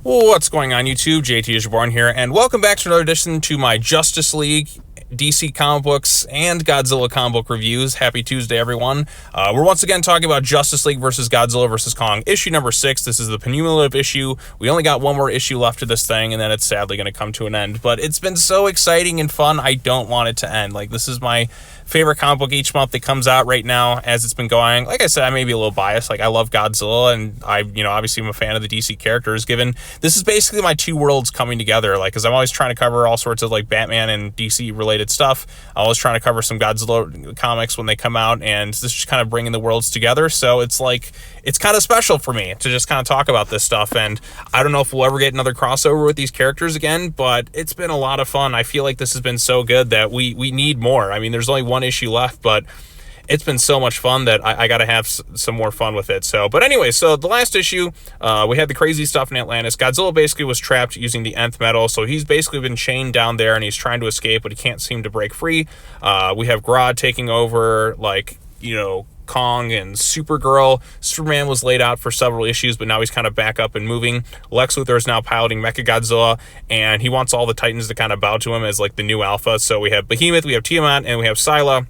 What's going on, YouTube? JT is Born here, and welcome back to another edition to my Justice League, DC comic books, and Godzilla comic book reviews. Happy Tuesday, everyone. We're once again talking about Justice League versus Godzilla versus Kong, issue number 6. This is the penultimate issue. We only got one more issue left of this thing, and then it's sadly going to come to an end. But it's been so exciting and fun, I don't want it to end. Like, this is my favorite comic book each month that comes out right now as it's been going. Like I said, I may be a little biased. Like, I love Godzilla, and obviously I'm a fan of the DC characters, given this is basically my two worlds coming together. Like, because I'm always trying to cover all sorts of, like, Batman and DC related stuff. I'm always trying to cover some Godzilla comics when they come out, and this is just kind of bringing the worlds together. So it's like, it's kind of special for me to just kind of talk about this stuff. And I don't know if we'll ever get another crossover with these characters again, but it's been a lot of fun. I feel like this has been so good that we need more. I mean, there's only one issue left, but it's been so much fun that I got to have some more fun with it. So, but anyway, so the last issue, we had the crazy stuff in Atlantis. Godzilla basically was trapped using the nth metal, so he's basically been chained down there, and he's trying to escape, but he can't seem to break free. We have Grodd taking over, like, Kong and Supergirl. Superman was laid out for several issues, but now he's kind of back up and moving. Lex Luthor is now piloting Mechagodzilla, and he wants all the Titans to kind of bow to him as, like, the new alpha. So we have Behemoth, we have Tiamat, and we have Scylla,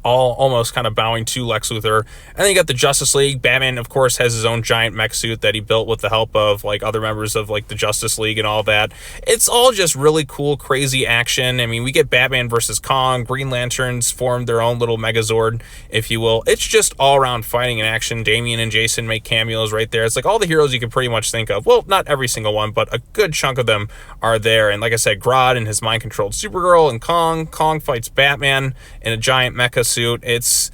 all almost kind of bowing to Lex Luthor. And then you got the Justice League. Batman, of course, has his own giant mech suit that he built with the help of, like, other members of, like, the Justice League and all that. It's all just really cool, crazy action. I mean, we get Batman versus Kong. Green Lanterns formed their own little Megazord, if you will. It's just all-around fighting and action. Damian and Jason make cameos right there. It's like all the heroes you can pretty much think of. Well, not every single one, but a good chunk of them are there. And like I said, Grodd and his mind-controlled Supergirl and Kong. Kong fights Batman in a giant mecha suit. It's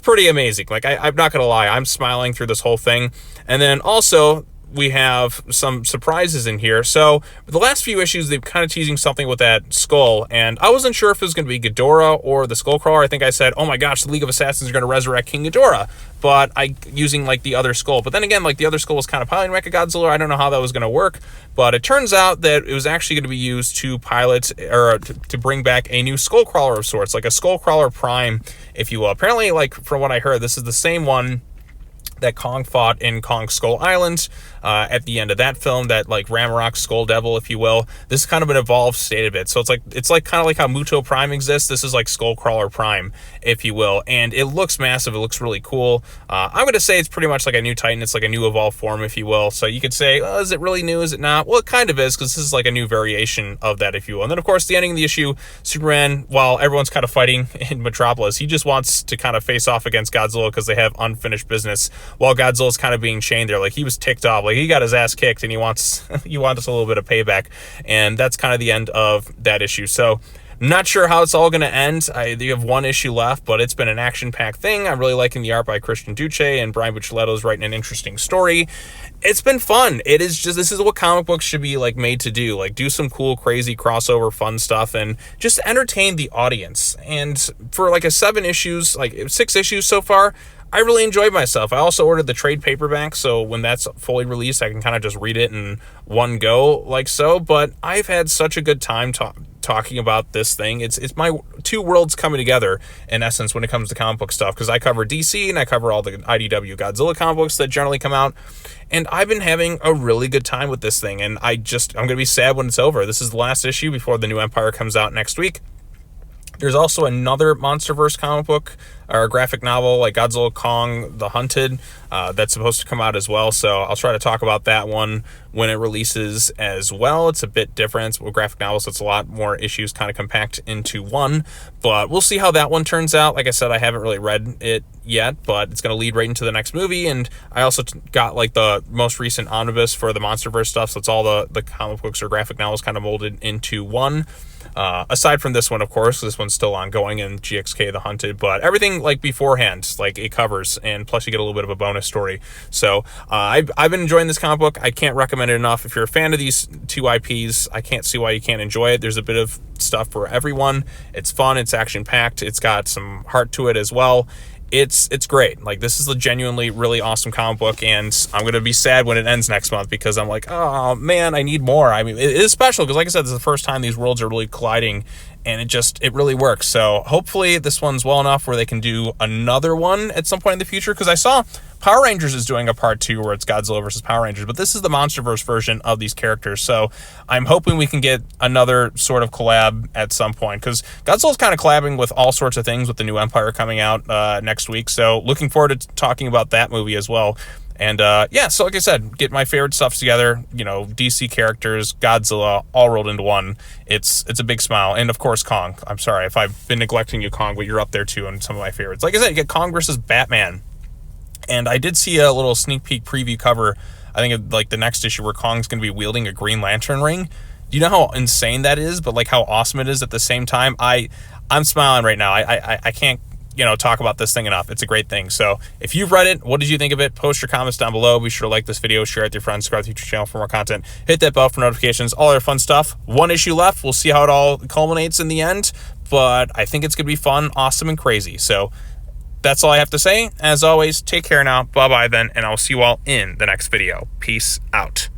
pretty amazing. Like, I'm not gonna lie, I'm smiling through this whole thing. And then also we have some surprises in here. So the last few issues, they've kind of teasing something with that skull, and I wasn't sure if it was going to be Ghidorah or the Skullcrawler. I think I said, oh my gosh, the League of Assassins are going to resurrect King Ghidorah, but using, like, the other skull. But then again, like, the other skull was kind of piloting Mechagodzilla. I don't know how that was going to work, but it turns out that it was actually going to be used to pilot, or to bring back a new Skullcrawler of sorts, like a Skullcrawler Prime, if you will. Apparently, like, from what I heard, this is the same one that Kong fought in Kong Skull Island at the end of that film, that, like, Ragnarok Skull Devil, if you will. This is kind of an evolved state of it. So it's like kind of like how Muto Prime exists. This is like Skullcrawler Prime, if you will. And it looks massive. It looks really cool. I'm going to say it's pretty much like a new Titan. It's like a new evolved form, if you will. So you could say, oh, is it really new? Is it not? Well, it kind of is, because this is like a new variation of that, if you will. And then, of course, the ending of the issue, Superman, while everyone's kind of fighting in Metropolis, he just wants to kind of face off against Godzilla because they have unfinished business, while Godzilla's kind of being chained there. Like, he was ticked off. Like, he got his ass kicked, and he wants a little bit of payback. And that's kind of the end of that issue. So, not sure how it's all going to end. You have one issue left, but it's been an action-packed thing. I'm really liking the art by Christian Duce, and Brian Bucceletto's writing an interesting story. It's been fun. It is just, this is what comic books should be, like, made to do. Like, do some cool, crazy, crossover, fun stuff, and just entertain the audience. And for, like, 6 issues so far, I really enjoyed myself. I also ordered the trade paperback, so when that's fully released, I can kind of just read it in one go, like so. But I've had such a good time talking about this thing. It's my two worlds coming together, in essence, when it comes to comic book stuff, because I cover DC and I cover all the IDW Godzilla comic books that generally come out, and I've been having a really good time with this thing, and I'm going to be sad when it's over. This is the last issue before the new Empire comes out next week. There's also another Monsterverse comic book, or a graphic novel, like Godzilla Kong the Hunted, that's supposed to come out as well. So I'll try to talk about that one when it releases as well. It's a bit different. It's a graphic novel, so it's a lot more issues kind of compact into one. But we'll see how that one turns out. Like I said, I haven't really read it yet, but it's going to lead right into the next movie. And I also got, like, the most recent omnibus for the Monsterverse stuff, so it's all the comic books or graphic novels kind of molded into one. Aside from this one, of course, this one's still ongoing in GXK The Hunted, but everything, like, beforehand, like, it covers, and plus you get a little bit of a bonus story. So I've been enjoying this comic book. I can't recommend it enough. If you're a fan of these two IPs, I can't see why you can't enjoy it. There's a bit of stuff for everyone. It's fun. It's action-packed. It's got some heart to it as well. It's great. Like, this is a genuinely really awesome comic book, and I'm going to be sad when it ends next month, because I'm like, oh man, I need more. I mean, it is special because, like I said, this is the first time these worlds are really colliding and it really works. So hopefully this one's well enough where they can do another one at some point in the future, because I saw Power Rangers is doing a part 2 where it's Godzilla versus Power Rangers, but this is the Monsterverse version of these characters. So I'm hoping we can get another sort of collab at some point, because Godzilla's kind of collabing with all sorts of things with the new Empire coming out next week. So looking forward to talking about that movie as well. And yeah, so like I said, get my favorite stuff together, you know, DC characters, Godzilla, all rolled into one. It's a big smile. And of course, Kong. I'm sorry if I've been neglecting you, Kong, but you're up there too, and some of my favorites. Like I said, you get Kong versus Batman. And I did see a little sneak peek preview cover, I think of like the next issue, where Kong's going to be wielding a Green Lantern ring. Do you know how insane that is? But like how awesome it is at the same time. I'm smiling right now. I can't, you know, talk about this thing enough. It's a great thing. So if you've read it, what did you think of it? Post your comments down below. Be sure to like this video, share it with your friends, subscribe to the YouTube channel for more content, hit that bell for notifications, all our fun stuff. One issue left. We'll see how it all culminates in the end, but I think it's going to be fun, awesome, and crazy. So that's all I have to say. As always, take care now. Bye-bye then, and I'll see you all in the next video. Peace out.